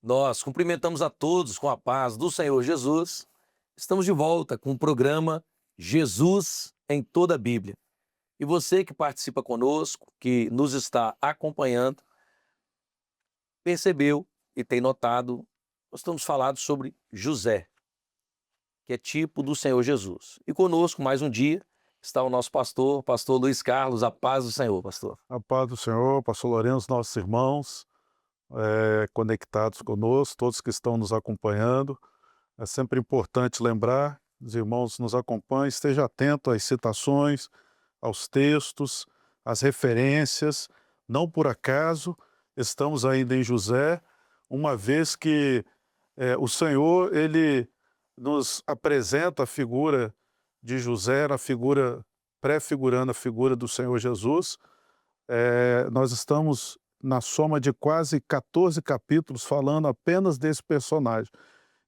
Nós cumprimentamos a todos com a paz do Senhor Jesus. Estamos de volta com o programa Jesus em toda a Bíblia. E você que participa conosco, que nos está acompanhando, percebeu e tem notado, nós estamos falando sobre José, que é tipo do Senhor Jesus. E conosco, mais um dia, está o nosso pastor Luiz Carlos. A paz do Senhor, pastor. A paz do Senhor, pastor Lourenço, nossos irmãos, conectados conosco, todos que estão nos acompanhando. É sempre importante lembrar, os irmãos nos acompanhem, esteja atento às citações, aos textos, às referências. Não por acaso estamos ainda em José, uma vez que o Senhor, ele nos apresenta a figura de José, a figura pré-figurando a figura do Senhor Jesus. Nós estamos na soma de quase 14 capítulos falando apenas desse personagem.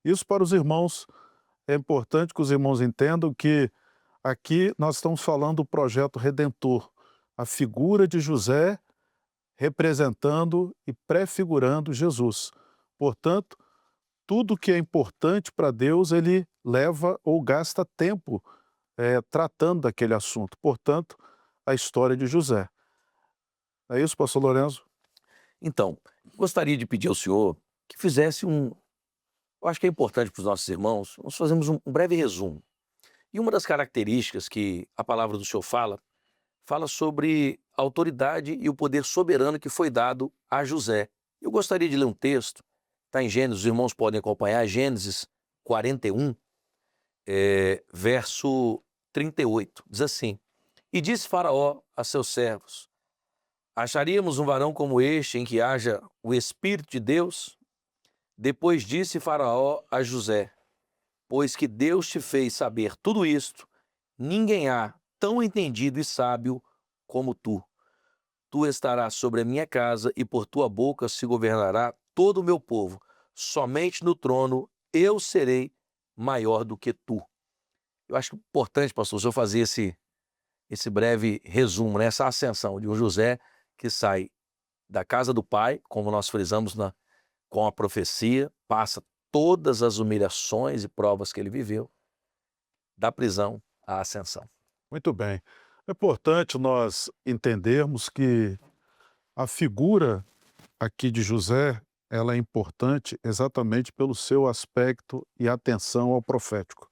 Isso para os irmãos, é importante que os irmãos entendam que aqui nós estamos falando do projeto redentor, a figura de José representando e prefigurando Jesus. Portanto, tudo que é importante para Deus, ele leva ou gasta tempo tratando daquele assunto. Portanto, a história de José. É isso, pastor Lourenço? Então, gostaria de pedir ao senhor que fizesse eu acho que é importante para os nossos irmãos, nós fazemos um breve resumo. E uma das características que a palavra do Senhor fala sobre a autoridade e o poder soberano que foi dado a José. Eu gostaria de ler um texto, está em Gênesis, os irmãos podem acompanhar, Gênesis 41, verso 38, diz assim: E disse Faraó a seus servos: Acharíamos um varão como este em que haja o Espírito de Deus? Depois disse Faraó a José: Pois que Deus te fez saber tudo isto, ninguém há tão entendido e sábio como tu. Tu estarás sobre a minha casa e por tua boca se governará todo o meu povo. Somente no trono eu serei maior do que tu. Eu acho importante, pastor, o senhor fazer esse breve resumo, né? Essa ascensão de um José que sai da casa do pai, como nós frisamos com a profecia, passa todas as humilhações e provas que ele viveu, da prisão à ascensão. Muito bem. É importante nós entendermos que a figura aqui de José, ela é importante exatamente pelo seu aspecto e atenção ao profético.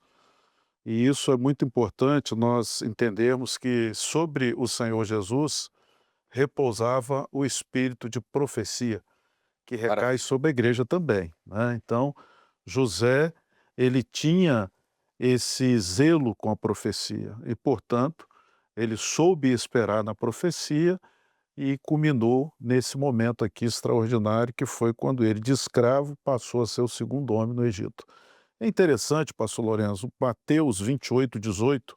E isso é muito importante nós entendermos que sobre o Senhor Jesus repousava o espírito de profecia, que recai Maravilha. sobre a igreja também, né? Então, José, ele tinha esse zelo com a profecia e, portanto, ele soube esperar na profecia e culminou nesse momento aqui extraordinário, que foi quando ele, de escravo, passou a ser o segundo homem no Egito. É interessante, pastor Lourenço, Mateus 28, 18,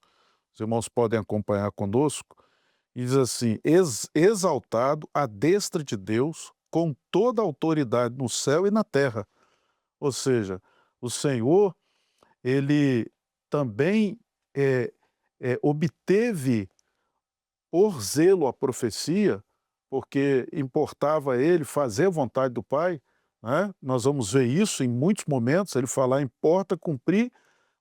os irmãos podem acompanhar conosco, e diz assim: Exaltado à destra de Deus, com toda a autoridade no céu e na terra. Ou seja, o Senhor, ele também obteve por zelo a profecia, porque importava a ele fazer a vontade do Pai, né? Nós vamos ver isso em muitos momentos, ele falar: importa cumprir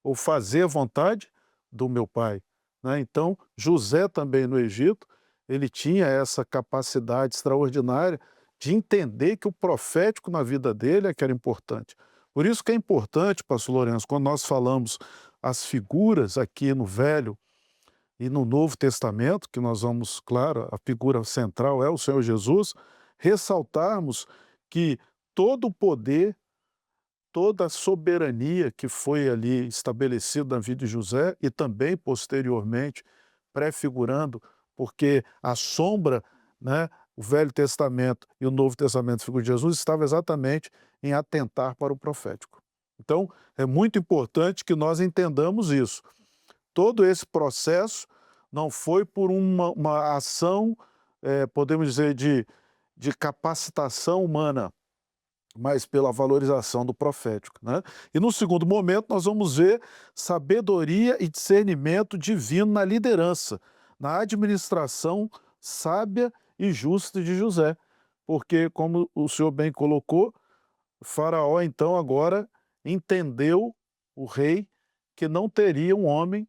ou fazer a vontade do meu Pai, né? Então, José também no Egito, ele tinha essa capacidade extraordinária de entender que o profético na vida dele é que era importante. Por isso que é importante, pastor Lourenço, quando nós falamos as figuras aqui no Velho e no Novo Testamento, que nós vamos, claro, a figura central é o Senhor Jesus, ressaltarmos que todo o poder, toda a soberania que foi ali estabelecida na vida de José e também posteriormente prefigurando, porque a sombra, né, o Velho Testamento e o Novo Testamento, figura de Jesus, estava exatamente em atentar para o profético. Então, é muito importante que nós entendamos isso. Todo esse processo não foi por uma ação, podemos dizer, de capacitação humana, mas pela valorização do profético, né? E no segundo momento nós vamos ver sabedoria e discernimento divino na liderança, na administração sábia e justa de José, porque, como o senhor bem colocou, Faraó, então, agora entendeu, o rei, que não teria um homem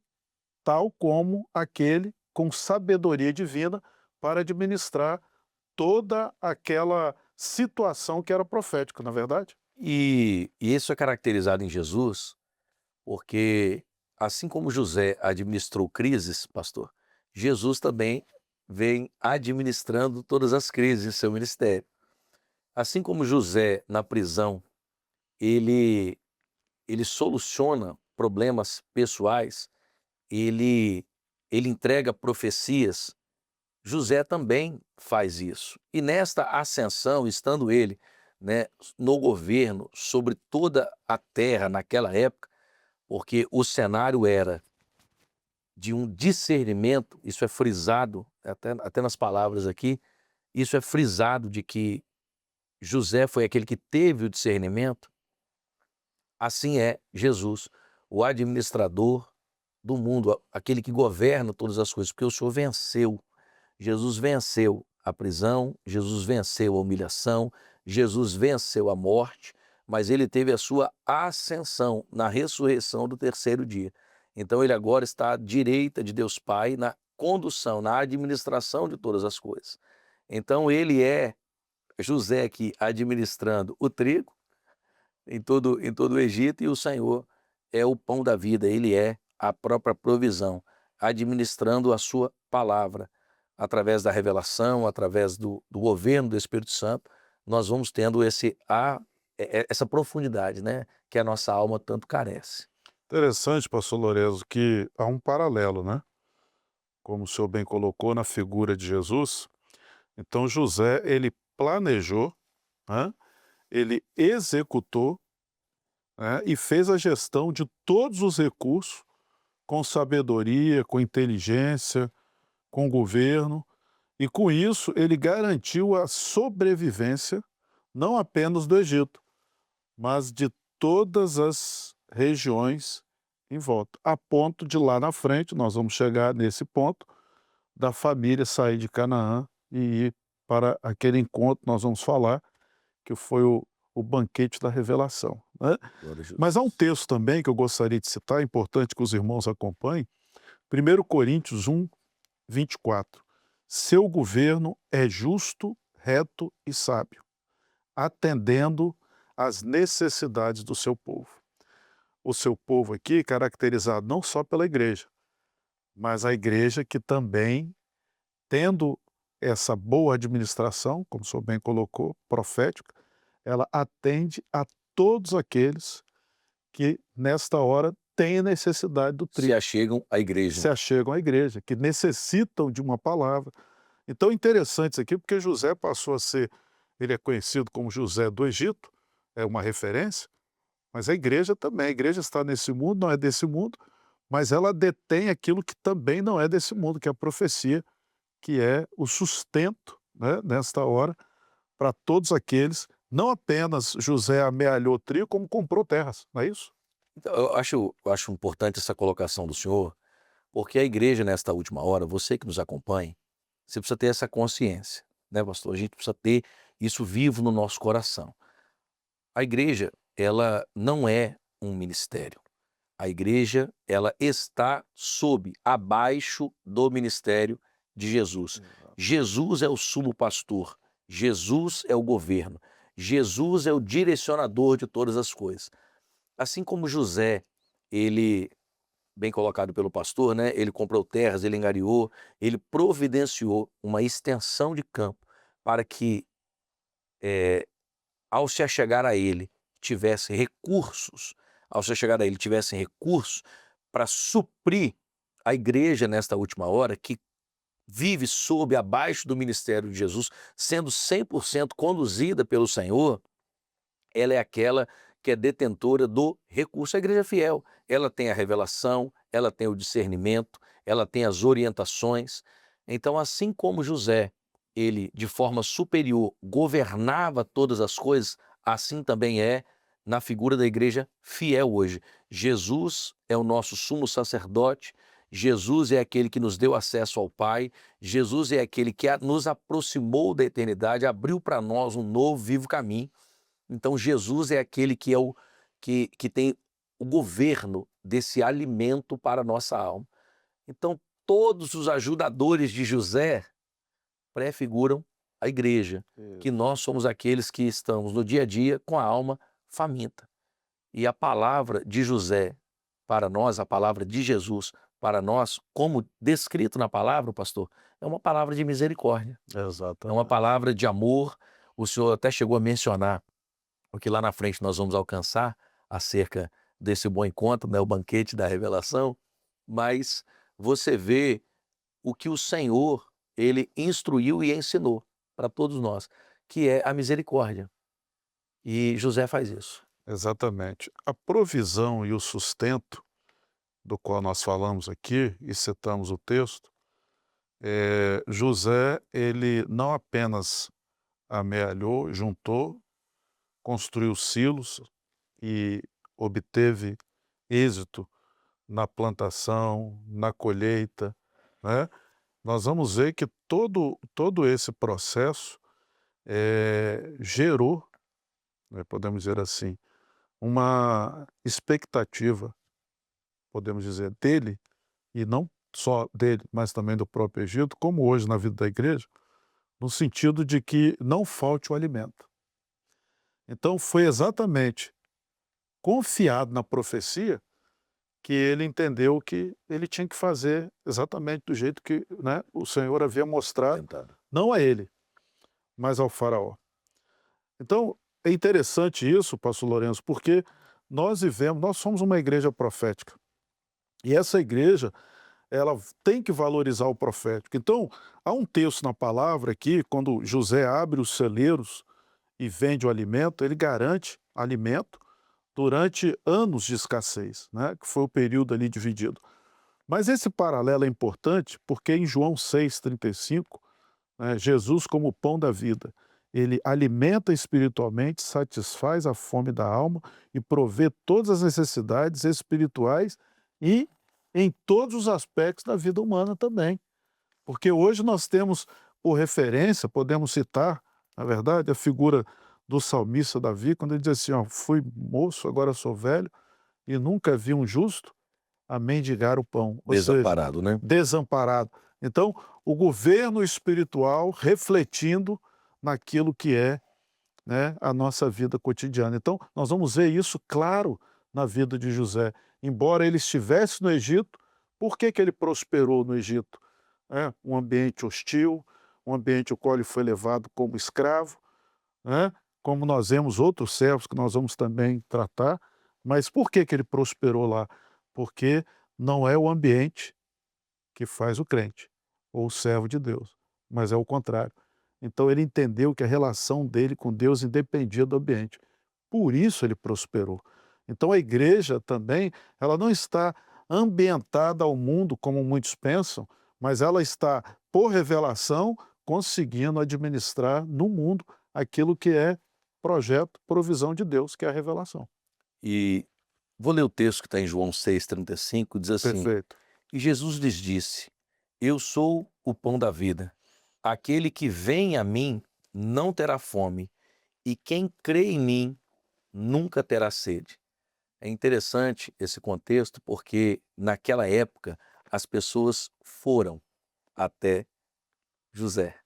tal como aquele com sabedoria divina para administrar toda aquela situação que era profética, não é verdade? E isso é caracterizado em Jesus, porque assim como José administrou crises, pastor, Jesus também vem administrando todas as crises em seu ministério. Assim como José na prisão, ele ele soluciona problemas pessoais, ele ele entrega profecias. José também faz isso. E nesta ascensão, estando ele, né, no governo sobre toda a terra naquela época, porque o cenário era de um discernimento, isso é frisado até nas palavras aqui, isso é frisado de que José foi aquele que teve o discernimento. Assim é Jesus, o administrador do mundo, aquele que governa todas as coisas, porque o Senhor venceu. Jesus venceu a prisão, Jesus venceu a humilhação, Jesus venceu a morte, mas ele teve a sua ascensão na ressurreição do terceiro dia. Então ele agora está à direita de Deus Pai na condução, na administração de todas as coisas. Então ele é José aqui administrando o trigo em todo o Egito, e o Senhor é o pão da vida, ele é a própria provisão, administrando a sua palavra. Através da revelação, através do governo do Espírito Santo, nós vamos tendo essa profundidade, né, que a nossa alma tanto carece. Interessante, pastor Lorenzo, que há um paralelo, né? Como o senhor bem colocou na figura de Jesus. Então, José, ele planejou, né? Ele executou, né? E fez a gestão de todos os recursos com sabedoria, com inteligência, com governo, e com isso ele garantiu a sobrevivência não apenas do Egito, mas de todas as regiões em volta, a ponto de lá na frente, nós vamos chegar nesse ponto, da família sair de Canaã e ir para aquele encontro, nós vamos falar, que foi o banquete da revelação, né? Glória a Jesus. Mas há um texto também que eu gostaria de citar, é importante que os irmãos acompanhem, 1 Coríntios 1, 24. Seu governo é justo, reto e sábio, atendendo às necessidades do seu povo. O seu povo aqui caracterizado não só pela igreja, mas a igreja que também, tendo essa boa administração, como o senhor bem colocou, profética, ela atende a todos aqueles que, nesta hora, têm necessidade do Se trigo, achegam à igreja. se achegam à igreja, que necessitam de uma palavra. Então, interessante isso aqui, porque José passou a ser, ele é conhecido como José do Egito, é uma referência, mas a igreja também, a igreja está nesse mundo, não é desse mundo, mas ela detém aquilo que também não é desse mundo, que é a profecia, que é o sustento, né, nesta hora, para todos aqueles, não apenas José amealhou trigo, como comprou terras, não é isso? Então, eu acho importante essa colocação do senhor, porque a igreja, nesta última hora, você que nos acompanha, você precisa ter essa consciência, né, pastor? A gente precisa ter isso vivo no nosso coração. A igreja, ela não é um ministério. A igreja, ela está abaixo do ministério de Jesus. Jesus é o sumo pastor, Jesus é o governo, Jesus é o direcionador de todas as coisas. Assim como José, ele, bem colocado pelo pastor, né, ele comprou terras, ele angariou, ele providenciou uma extensão de campo para que, ao se achegar a ele, tivesse recursos, ao se achegar a ele, tivesse recursos para suprir a igreja nesta última hora, que vive abaixo do ministério de Jesus, sendo 100% conduzida pelo Senhor. Ela é aquela que é detentora do recurso. A igreja é fiel, ela tem a revelação, ela tem o discernimento, ela tem as orientações. Então, assim como José, ele de forma superior governava todas as coisas, assim também é na figura da igreja fiel hoje. Jesus é o nosso sumo sacerdote, Jesus é aquele que nos deu acesso ao Pai, Jesus é aquele que nos aproximou da eternidade, abriu para nós um novo, vivo caminho. Então Jesus é aquele que é que tem o governo desse alimento para a nossa alma. Então todos os ajudadores de José prefiguram a igreja, que nós somos aqueles que estamos no dia a dia com a alma faminta. E a palavra de José para nós, a palavra de Jesus para nós, como descrito na palavra, pastor, é uma palavra de misericórdia, é uma Exatamente. palavra de amor. O senhor até chegou a mencionar o que lá na frente nós vamos alcançar acerca desse bom encontro, né, o banquete da revelação, mas você vê o que o Senhor, ele instruiu e ensinou para todos nós, que é a misericórdia. E José faz isso. Exatamente. A provisão e o sustento do qual nós falamos aqui e citamos o texto, José, ele não apenas amealhou, juntou, construiu silos e obteve êxito na plantação, na colheita, né? Nós vamos ver que todo esse processo gerou, né, podemos dizer assim, uma expectativa, podemos dizer, dele, e não só dele, mas também do próprio Egito, como hoje na vida da igreja, no sentido de que não falte o alimento. Então foi exatamente confiado na profecia que ele entendeu que ele tinha que fazer exatamente do jeito que, né, o Senhor havia mostrado, não a ele, mas ao faraó. Então é interessante isso, pastor Lourenço, porque nós somos uma igreja profética. E essa igreja, ela tem que valorizar o profético. Então, há um texto na palavra aqui, quando José abre os celeiros e vende o alimento, ele garante alimento durante anos de escassez, né? Que foi o período ali dividido. Mas esse paralelo é importante porque em João 6,35, né, Jesus como o pão da vida, ele alimenta espiritualmente, satisfaz a fome da alma e provê todas as necessidades espirituais e em todos os aspectos da vida humana também. Porque hoje nós temos, por referência, podemos citar, na verdade, a figura do salmista Davi, quando ele diz assim, ó, fui moço, agora sou velho, e nunca vi um justo a mendigar o pão. Ou seja, Desamparado, né? desamparado. Então, o governo espiritual refletindo naquilo que é, né, a nossa vida cotidiana. Então, nós vamos ver isso claro na vida de José. Embora ele estivesse no Egito, por que que ele prosperou no Egito? Um ambiente hostil, um ambiente ao qual ele foi levado como escravo, né? Como nós vemos outros servos que nós vamos também tratar, mas por que que ele prosperou lá? Porque não é o ambiente que faz o crente ou o servo de Deus, mas é o contrário. Então ele entendeu que a relação dele com Deus independia do ambiente. Por isso ele prosperou. Então a igreja também, ela não está ambientada ao mundo como muitos pensam, mas ela está, por revelação, conseguindo administrar no mundo aquilo que é projeto, provisão de Deus, que é a revelação. E vou ler o texto que está em João 6,35, diz assim: Perfeito. E Jesus lhes disse: Eu sou o pão da vida. Aquele que vem a mim não terá fome, e quem crê em mim nunca terá sede. É interessante esse contexto porque naquela época as pessoas foram até José,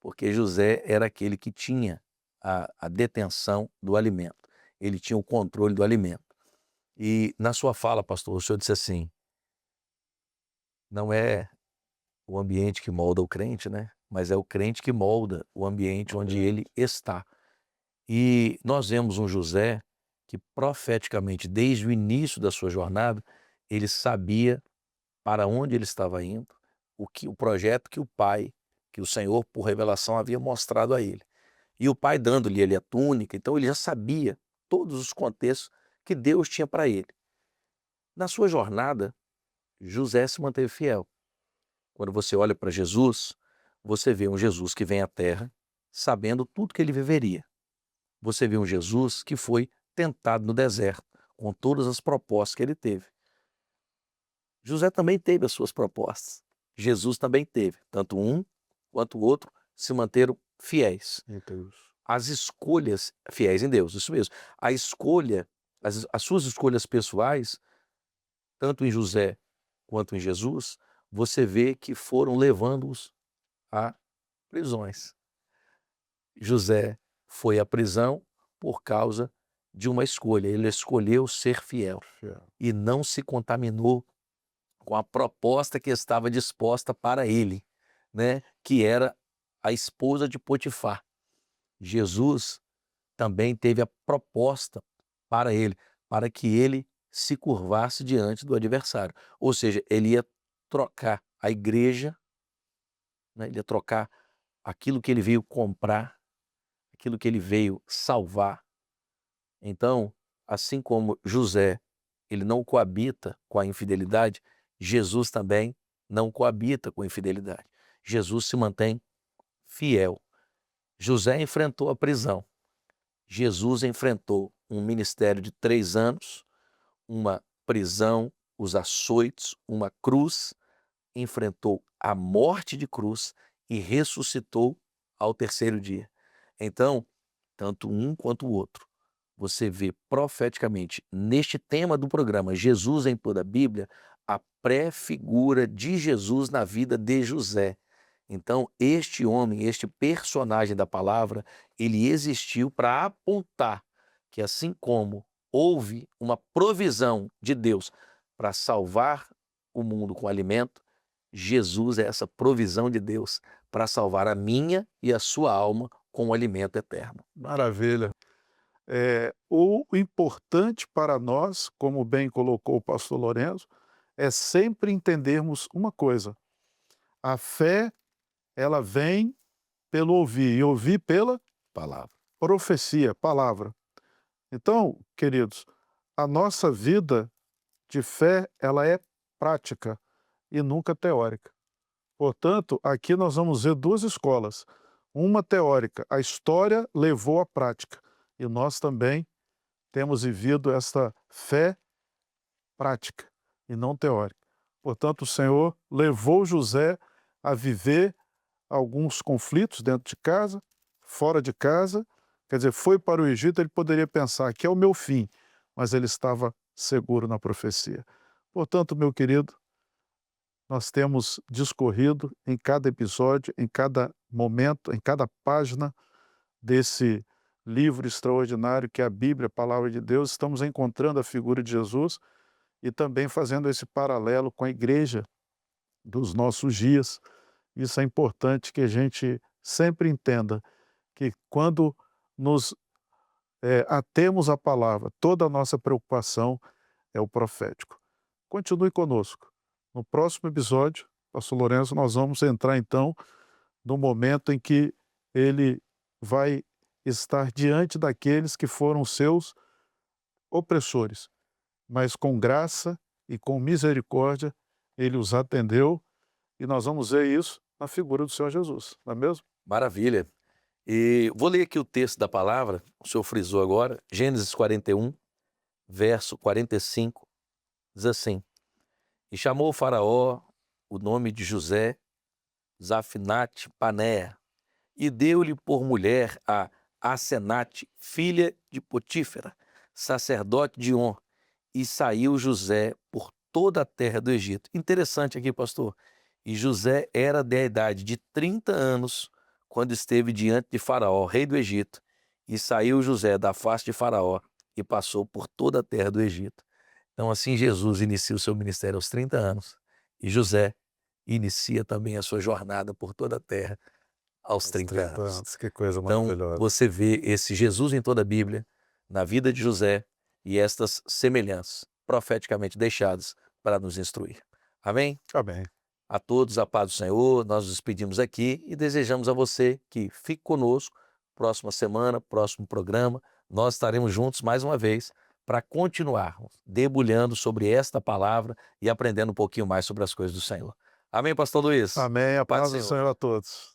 porque José era aquele que tinha a detenção do alimento, ele tinha o controle do alimento. E na sua fala, pastor, o senhor disse assim: não é o ambiente que molda o crente, né? Mas é o crente que molda o ambiente onde ele está. E nós vemos um José que profeticamente, desde o início da sua jornada, ele sabia para onde ele estava indo, o projeto que o pai, que o Senhor, por revelação, havia mostrado a ele. E o pai dando-lhe ele a túnica, então ele já sabia todos os contextos que Deus tinha para ele. Na sua jornada, José se manteve fiel. Quando você olha para Jesus, você vê um Jesus que vem à terra sabendo tudo que ele viveria. Você vê um Jesus que foi tentado no deserto, com todas as propostas que ele teve. José também teve as suas propostas. Jesus também teve. Tanto um quanto o outro se manteram fiéis. Deus. as escolhas fiéis em Deus, isso mesmo. A escolha, as suas escolhas pessoais, tanto em José quanto em Jesus, você vê que foram levando-os a prisões. José foi à prisão por causa de uma escolha. Ele escolheu ser fiel Fiel. e não se contaminou com a proposta que estava disposta para ele, né? Que era a esposa de Potifar. Jesus também teve a proposta para ele, para que ele se curvasse diante do adversário. Ou seja, ele ia trocar a igreja, né? Ele ia trocar aquilo que ele veio comprar, aquilo que ele veio salvar. Então, assim como José, ele não coabita com a infidelidade, Jesus também não coabita com a infidelidade. Jesus se mantém fiel. José enfrentou a prisão. Jesus enfrentou um ministério de 3 anos, uma prisão, os açoites, uma cruz, enfrentou a morte de cruz e ressuscitou ao 3º dia. Então, tanto um quanto o outro, você vê profeticamente neste tema do programa Jesus em toda a Bíblia, a pré-figura de Jesus na vida de José. Então, este homem, este personagem da palavra, ele existiu para apontar que assim como houve uma provisão de Deus para salvar o mundo com alimento, Jesus é essa provisão de Deus para salvar a minha e a sua alma com o alimento eterno. Maravilha. O importante para nós, como bem colocou o pastor Lourenço, é sempre entendermos uma coisa: a fé, ela vem pelo ouvir, e ouvir pela Palavra. profecia, palavra. Então, queridos, a nossa vida de fé, ela é prática e nunca teórica. Portanto, aqui nós vamos ver 2 escolas. Uma teórica, a história levou à prática, e nós também temos vivido esta fé prática e não teórica. Portanto, o Senhor levou José a viver alguns conflitos dentro de casa, fora de casa. Quer dizer, foi para o Egito, ele poderia pensar que é o meu fim, mas ele estava seguro na profecia. Portanto, meu querido, nós temos discorrido em cada episódio, em cada momento, em cada página desse livro extraordinário que é a Bíblia, a Palavra de Deus, estamos encontrando a figura de Jesus e também fazendo esse paralelo com a igreja dos nossos dias. Isso é importante que a gente sempre entenda que quando nos atemos à palavra, toda a nossa preocupação é o profético. Continue conosco. No próximo episódio, pastor Lourenço, nós vamos entrar então no momento em que ele vai estar diante daqueles que foram seus opressores, mas com graça e com misericórdia ele os atendeu, e nós vamos ver isso na figura do Senhor Jesus, não é mesmo? Maravilha. E vou ler aqui o texto da palavra, o senhor frisou agora, Gênesis 41, verso 45, diz assim: E chamou o faraó o nome de José, Zafinate Paneia, e deu-lhe por mulher a Asenate, filha de Potífera, sacerdote de On, e saiu José por toda a terra do Egito. Interessante aqui, pastor. E José era da idade de 30 anos quando esteve diante de Faraó, rei do Egito, e saiu José da face de Faraó e passou por toda a terra do Egito. Então, assim, Jesus inicia o seu ministério aos 30 anos e José inicia também a sua jornada por toda a terra aos 30 anos. Que coisa Então, maravilhosa. você vê esse Jesus em toda a Bíblia, na vida de José, e estas semelhanças profeticamente deixadas para nos instruir. Amém? Amém. A todos a paz do Senhor, nós nos despedimos aqui e desejamos a você que fique conosco, próxima semana, próximo programa, nós estaremos juntos mais uma vez para continuarmos debulhando sobre esta palavra e aprendendo um pouquinho mais sobre as coisas do Senhor. Amém, pastor Luiz? Amém. A Paz do paz do Senhor. Senhor a todos.